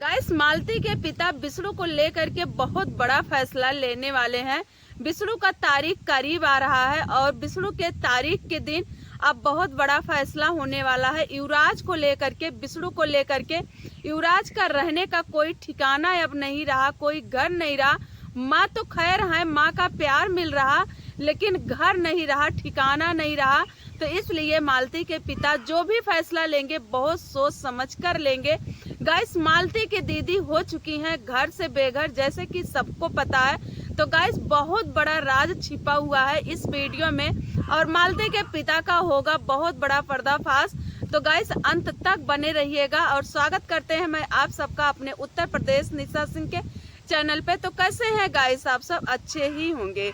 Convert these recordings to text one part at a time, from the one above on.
Guys, मालती के पिता विष्णु को लेकर के बहुत बड़ा फैसला लेने वाले हैं। विष्णु का तारीख करीब आ रहा है और विष्णु के तारीख के दिन अब बहुत बड़ा फैसला होने वाला है। युवराज को लेकर के, विष्णु को लेकर के युवराज का रहने का कोई ठिकाना अब नहीं रहा, कोई घर नहीं रहा। माँ तो खैर है, माँ का प्यार मिल रहा, लेकिन घर नहीं रहा, ठिकाना नहीं रहा। तो इसलिए मालती के पिता जो भी फैसला लेंगे बहुत सोच समझ कर लेंगे। गाइस, मालती की दीदी हो चुकी हैं घर से बेघर, जैसे कि सबको पता है। तो गाइस, बहुत बड़ा राज छिपा हुआ है इस वीडियो में और मालती के पिता का होगा बहुत बड़ा पर्दाफाश। तो गाइस, अंत तक बने रहिएगा और स्वागत करते हैं मैं आप सबका अपने उत्तर प्रदेश निशा सिंह के चैनल पे। तो कैसे हैं गाइस, आप सब अच्छे ही होंगे।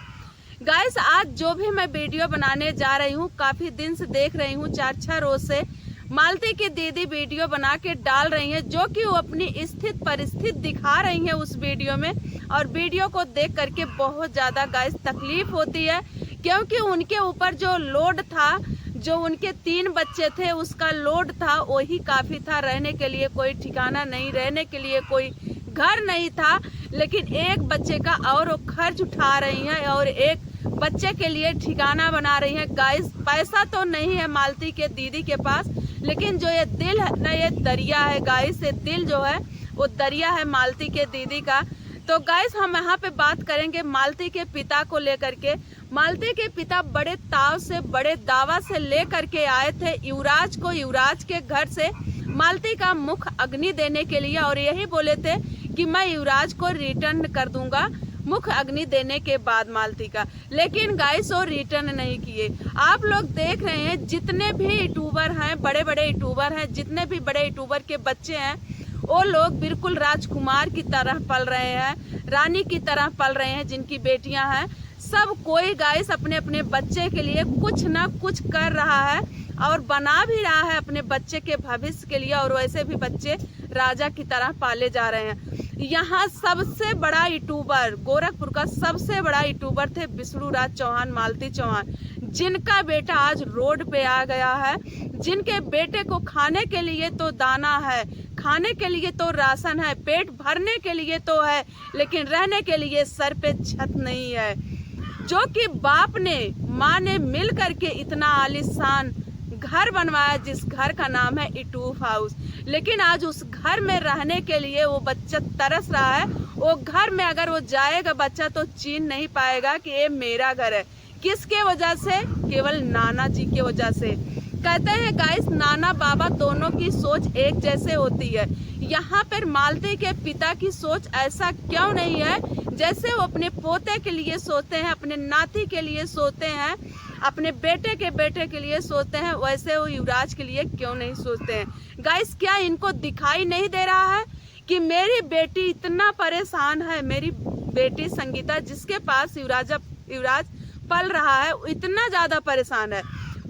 गाइस, आज जो भी मैं वीडियो बनाने जा रही हूँ, काफी दिन से देख रही हूँ, 4-6 रोज से मालती की दीदी वीडियो बना के डाल रही हैं, जो कि वो अपनी स्थित परिस्थिति दिखा रही हैं उस वीडियो में। और वीडियो को देख करके बहुत ज्यादा गाइस तकलीफ होती है, क्योंकि उनके ऊपर जो लोड था, जो उनके 3 बच्चे थे, उसका लोड था, वही काफी था। रहने के लिए कोई ठिकाना नहीं, रहने के लिए कोई घर नहीं था, लेकिन एक बच्चे का और वो खर्च उठा रही हैं और एक बच्चे के लिए ठिकाना बना रही हैं। गाइस, पैसा तो नहीं है मालती के दीदी के पास, लेकिन जो ये दिल है ना, ये दरिया है गाइस। ये दिल जो है वो दरिया है मालती के दीदी का। तो गाइस, हम यहाँ पे बात करेंगे मालती के पिता को लेकर के। मालती के पिता बड़े ताव से, बड़े दावा से लेकर के आए थे युवराज को, युवराज के घर से मालती का मुख अग्नि देने के लिए, और यही बोले थे कि मैं युवराज को रिटर्न कर दूंगा मुख अग्नि देने के बाद मालती का। लेकिन गाइस, वो रिटर्न नहीं किए। आप लोग देख रहे हैं, जितने भी यूट्यूबर हैं, बड़े बड़े यूट्यूबर हैं, जितने भी बड़े यूट्यूबर के बच्चे हैं, वो लोग बिल्कुल राजकुमार की तरह पल रहे हैं, रानी की तरह पल रहे हैं। जिनकी बेटियां हैं, सब कोई गाइस अपने अपने बच्चे के लिए कुछ ना कुछ कर रहा है और बना भी रहा है अपने बच्चे के भविष्य के लिए। और वैसे भी बच्चे राजा की तरह पाले जा रहे हैं। यहाँ सबसे बड़ा यूट्यूबर, गोरखपुर का सबसे बड़ा यूट्यूबर थे विष्णु राज चौहान, मालती चौहान, जिनका बेटा आज रोड पे आ गया है। जिनके बेटे को खाने के लिए तो दाना है, खाने के लिए तो राशन है, पेट भरने के लिए तो है, लेकिन रहने के लिए सर पे छत नहीं है। जो कि बाप ने, माँ ने मिल करके इतना आलीशान घर बनवाया, जिस घर का नाम है यूट्यूब हाउस। लेकिन आज उस घर में रहने के लिए वो बच्चा तरस रहा है। वो घर में अगर वो जाएगा बच्चा, तो चीन नहीं पाएगा कि ये मेरा घर है। किसके वजह से? केवल नाना जी की वजह से। कहते हैं गाइस, नाना बाबा दोनों की सोच एक जैसे होती है। यहाँ पर मालती के पिता की सोच ऐसा क्यों नहीं है? जैसे वो अपने पोते के लिए सोचते हैं, अपने नाती के लिए सोचते हैं, अपने बेटे के लिए सोचते हैं, वैसे वो युवराज के लिए क्यों नहीं सोचते हैं? गाइस, क्या इनको दिखाई नहीं दे रहा है कि मेरी बेटी इतना परेशान है? मेरी बेटी संगीता, जिसके पास युवराज पल रहा है, इतना ज्यादा परेशान है।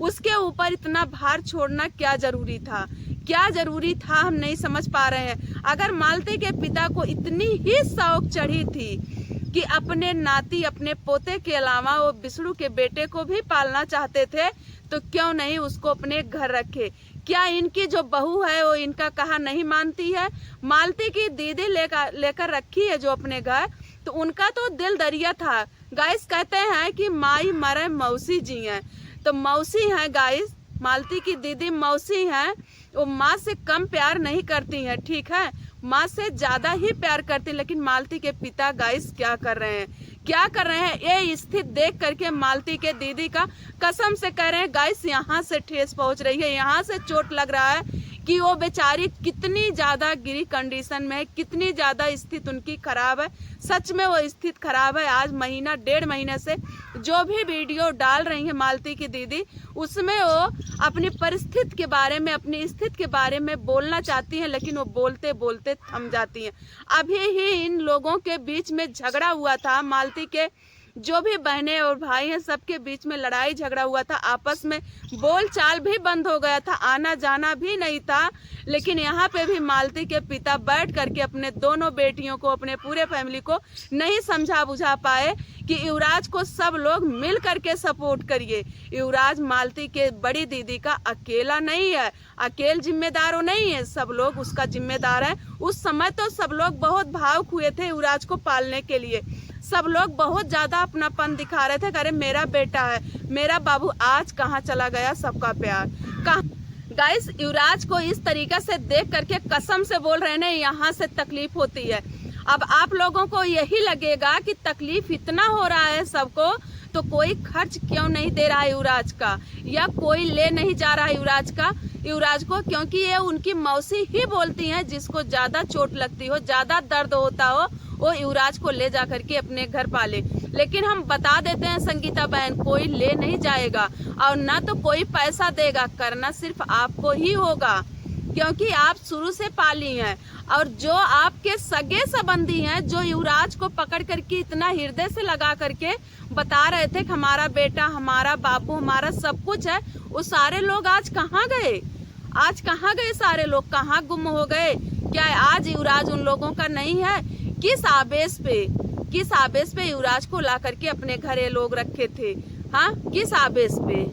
उसके ऊपर इतना भार छोड़ना क्या जरूरी था? क्या जरूरी था, हम नहीं समझ पा रहे हैं। अगर मालती के पिता को इतनी ही शौक चढ़ी थी कि अपने नाती, अपने पोते के अलावा वो विष्णु के बेटे को भी पालना चाहते थे, तो क्यों नहीं उसको अपने घर रखे? क्या इनकी जो बहू है वो इनका कहा नहीं मानती है? मालती की दीदी लेकर रखी है जो अपने घर, तो उनका तो दिल दरिया था। गाइस, कहते हैं कि माई मरे मौसी जी हैं, तो मौसी हैं गाइस, मालती की दीदी मौसी हैं। वो माँ से कम प्यार नहीं करती हैं, ठीक है, माँ से ज्यादा ही प्यार करती। लेकिन मालती के पिता गाइस क्या कर रहे हैं, क्या कर रहे हैं? ये स्थिति देख करके मालती के दीदी का कसम से कह रहे हैं गाइस, यहाँ से ठेस पहुंच रही है, यहाँ से चोट लग रहा है कि वो बेचारी कितनी ज्यादा गिरी कंडीशन में है, कितनी ज्यादा स्थिति उनकी खराब है। सच में वो स्थिति खराब है। आज महीना 1.5 महीने से जो भी वीडियो डाल रही है मालती की दीदी, उसमें वो अपनी परिस्थिति के बारे में, अपनी स्थिति के बारे में बोलना चाहती हैं, लेकिन वो बोलते बोलते थम जाती हैं। अभी ही इन लोगों के बीच में झगड़ा हुआ था, मालती के जो भी बहनें और भाई हैं सबके बीच में लड़ाई झगड़ा हुआ था, आपस में बोल चाल भी बंद हो गया था, आना जाना भी नहीं था। लेकिन यहाँ पे भी मालती के पिता बैठ करके अपने दोनों बेटियों को, अपने पूरे फैमिली को नहीं समझा बुझा पाए कि युवराज को सब लोग मिल करके सपोर्ट करिए। युवराज मालती के बड़ी दीदी का अकेला नहीं है, अकेले जिम्मेदार नहीं है, सब लोग उसका जिम्मेदार है। उस समय तो सब लोग बहुत भावुक हुए थे युवराज को पालने के लिए, सब लोग बहुत ज्यादा अपनापन दिखा रहे थे, अरे मेरा बेटा है, मेरा बाबू, आज कहाँ चला गया सबका प्यार, कहाँ। गाइस, युवराज को इस तरीका से देख करके कसम से बोल रहे हैं, यहाँ से तकलीफ होती है। अब आप लोगों को यही लगेगा कि तकलीफ इतना हो रहा है सबको, तो कोई खर्च क्यों नहीं दे रहा है युवराज का, या कोई ले नहीं जा रहा है युवराज को, क्योंकि ये उनकी मौसी ही बोलती हैं जिसको ज्यादा चोट लगती हो, ज्यादा दर्द होता हो, वो युवराज को ले जा करके अपने घर पाले। लेकिन हम बता देते हैं संगीता बहन, कोई ले नहीं जाएगा और ना तो कोई पैसा देगा, करना सिर्फ आपको ही होगा, क्योंकि आप शुरू से पाली हैं। और जो आपके सगे संबंधी हैं, जो युवराज को पकड़ करके इतना हृदय से लगा करके बता रहे थे कि हमारा बेटा, हमारा बाबू, हमारा सब कुछ है, वो सारे लोग आज कहाँ गए? आज कहाँ गए सारे लोग? कहाँ गुम हो गए? क्या आज युवराज उन लोगों का नहीं है? किस आवेश पे युवराज को ला करके अपने घरे लोग रखे थे? हाँ, किस आवेश पे?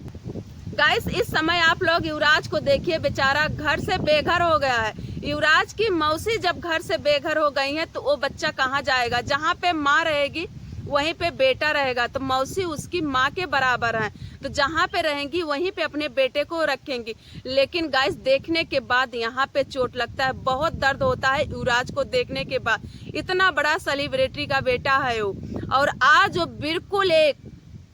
गाइस, इस समय आप लोग युवराज को देखिए, बेचारा घर से बेघर हो गया है। युवराज की मौसी जब घर से बेघर हो गई है तो वो बच्चा कहाँ जाएगा? जहाँ पे माँ रहेगी वहीं पे बेटा रहेगा, तो मौसी उसकी माँ के बराबर है, तो जहाँ पे रहेंगी वहीं पे अपने बेटे को रखेंगी। लेकिन गाइस, देखने के बाद यहाँ पे चोट लगता है, बहुत दर्द होता है युवराज को देखने के बाद। इतना बड़ा सेलिब्रिटी का बेटा है वो, और आज वो बिल्कुल एक,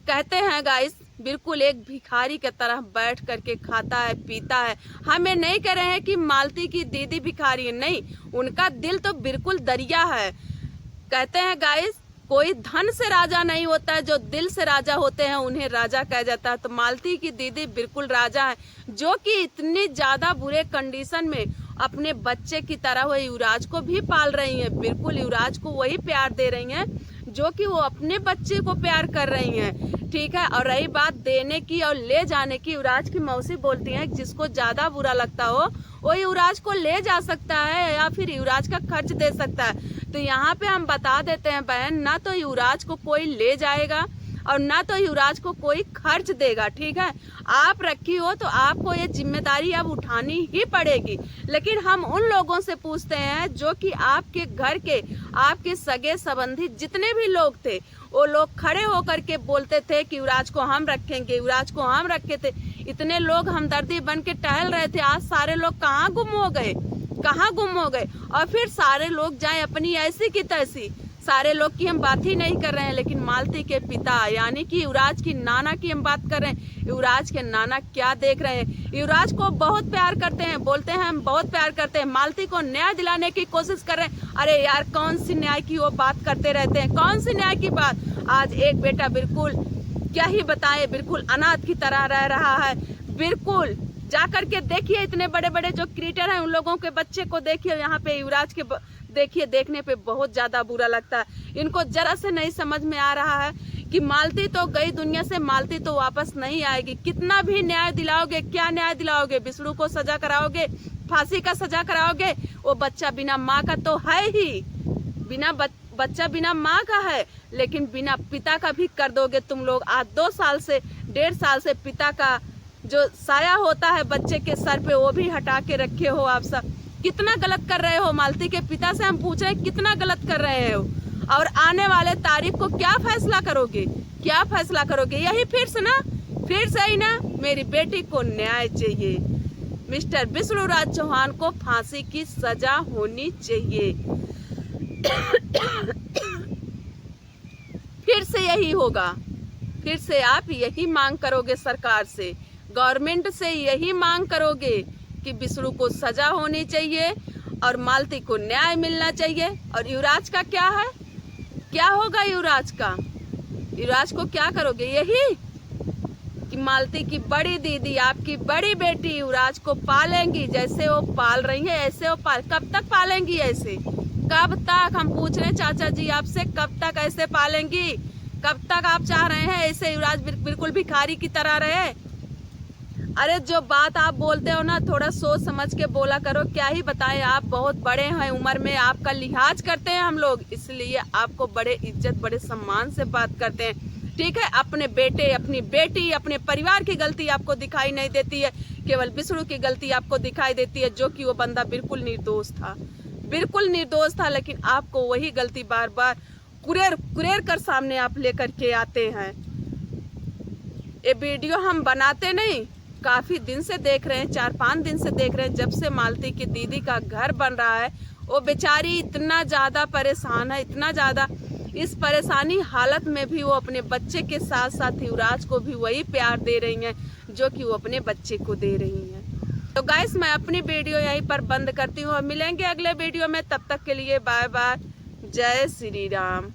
कहते हैं गाइस, बिल्कुल एक भिखारी की तरह बैठ करके खाता है, पीता है। हमें नहीं कह रहे हैं कि मालती की दीदी भिखारी है, नहीं, उनका दिल तो बिल्कुल दरिया है। कहते हैं गाइस, कोई धन से राजा नहीं होता है, जो दिल से राजा होते हैं उन्हें राजा कहा जाता है। तो मालती की दीदी बिल्कुल राजा है, जो कि इतनी ज्यादा बुरे कंडीशन में अपने बच्चे की तरह वो युवराज को भी पाल रही हैं, बिल्कुल युवराज को वही प्यार दे रही हैं जो कि वो अपने बच्चे को प्यार कर रही हैं, ठीक है। और रही बात देने की और ले जाने की, युवराज की मौसी बोलती हैं जिसको ज्यादा बुरा लगता हो वो युवराज को ले जा सकता है या फिर युवराज का खर्च दे सकता है। तो यहाँ पे हम बता देते हैं बहन, ना तो युवराज को कोई ले जाएगा और ना तो युवराज को कोई खर्च देगा, ठीक है। आप रखी हो तो आपको ये जिम्मेदारी अब उठानी ही पड़ेगी। लेकिन हम उन लोगों से पूछते हैं जो कि आपके घर के, आपके सगे संबंधी जितने भी लोग थे, वो लोग खड़े होकर के बोलते थे कि युवराज को हम रखेंगे, युवराज को हम रखे थे। इतने लोग हमदर्दी बन के टहल रहे थे, आज सारे लोग कहाँ गुम हो गए, कहाँ गुम हो गए। और फिर सारे लोग जाए अपनी ऐसी की तैसी, सारे लोग की हम बात ही नहीं कर रहे हैं, लेकिन मालती के पिता यानी कि युवराज की नाना की हम बात कर रहे हैं। युवराज के नाना क्या देख रहे हैं? युवराज को बहुत प्यार करते हैं, बोलते हैं हम बहुत प्यार करते हैं, मालती को न्याय दिलाने की कोशिश कर रहे हैं। अरे यार, कौन सी न्याय की वो बात करते रहते हैं, कौन सी न्याय की बात? आज एक बेटा बिल्कुल क्या ही बताए, बिल्कुल अनाथ की तरह रह रहा है। बिल्कुल जा करके देखिए, इतने बड़े बड़े जो क्रिएटर हैं उन लोगों के बच्चे को देखिए, यहाँ पे युवराज के देखिए, देखने पे बहुत ज्यादा बुरा लगता है। इनको जरा से नहीं समझ में आ रहा है कि मालती तो गई दुनिया से, मालती तो वापस नहीं आएगी। कितना भी न्याय दिलाओगे, क्या न्याय दिलाओगे? बिसड़ू को सजा कराओगे, फांसी का सजा कराओगे, वो बच्चा बिना माँ का तो है ही, बच्चा बिना माँ का है, लेकिन बिना पिता का भी कर दोगे तुम लोग। आज 2 साल से 1.5 साल से पिता का जो साया होता है बच्चे के सर पे, वो भी हटा के रखे हो आप सब। कितना गलत कर रहे हो? मालती के पिता से हम पूछ रहे हैं, कितना गलत कर रहे हो? और आने वाले तारीख को क्या फैसला करोगे, क्या फैसला करोगे? यही फिर से ही ना, मेरी बेटी को न्याय चाहिए, मिस्टर विष्णु राज चौहान को फांसी की सजा होनी चाहिए। फिर से यही होगा, फिर से आप यही मांग करोगे सरकार से, गवर्नमेंट से यही मांग करोगे कि विष्णु को सजा होनी चाहिए और मालती को न्याय मिलना चाहिए। और युवराज का क्या है, क्या होगा युवराज का? युवराज को क्या करोगे? यही कि मालती की बड़ी दीदी, आपकी बड़ी बेटी युवराज को पालेंगी, जैसे वो पाल रही है ऐसे वो कब तक पालेंगी? ऐसे कब तक? हम पूछ रहे हैं चाचा जी आपसे, कब तक ऐसे पालेंगी? कब तक आप चाह रहे हैं ऐसे युवराज बिल्कुल भिखारी की तरह रहे? अरे जो बात आप बोलते हो ना, थोड़ा सोच समझ के बोला करो। क्या ही बताएं, आप बहुत बड़े हैं उम्र में, आपका लिहाज करते हैं हम लोग, इसलिए आपको बड़े इज्जत बड़े सम्मान से बात करते हैं, ठीक है। अपने बेटे, अपनी बेटी, अपने परिवार की गलती आपको दिखाई नहीं देती है, केवल बिष्णु की गलती आपको दिखाई देती है, जो कि वो बंदा बिल्कुल निर्दोष था, बिल्कुल निर्दोष था। लेकिन आपको वही गलती बार बार कुरेर कर सामने आप लेकर के आते हैं। ये वीडियो हम बनाते नहीं, काफी दिन से देख रहे हैं, 4-5 दिन से देख रहे हैं। जब से मालती की दीदी का घर बन रहा है, वो बेचारी इतना ज्यादा परेशान है, इतना ज्यादा। इस परेशानी हालत में भी वो अपने बच्चे के साथ साथ युवराज को भी वही प्यार दे रही हैं जो कि वो अपने बच्चे को दे रही हैं। तो गाइस, मैं अपनी वीडियो यहीं पर बंद करती हूँ और मिलेंगे अगले वीडियो में। तब तक के लिए बाय बाय, जय श्री राम।